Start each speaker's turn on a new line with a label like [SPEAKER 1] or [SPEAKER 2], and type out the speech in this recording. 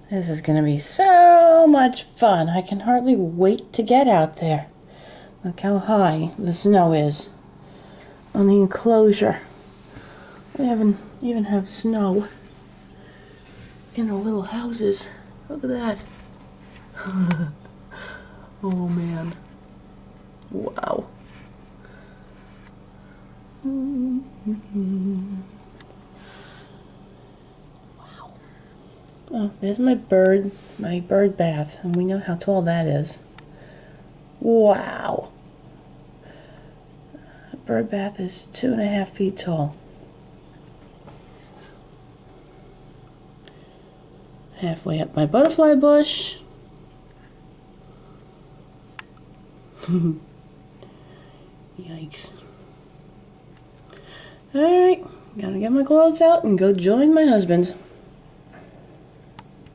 [SPEAKER 1] This is going to be so much fun. I can hardly wait to get out there. Look how high the snow is on the enclosure. We haven't even have snow in the little houses. Look at that. Oh man. Wow. Wow. Oh, there's my bird bath, and we know how tall that is. Wow. A bird bath is 2.5 feet tall. Halfway up my butterfly bush. Yikes. Alright, gotta get my clothes out and go join my husband.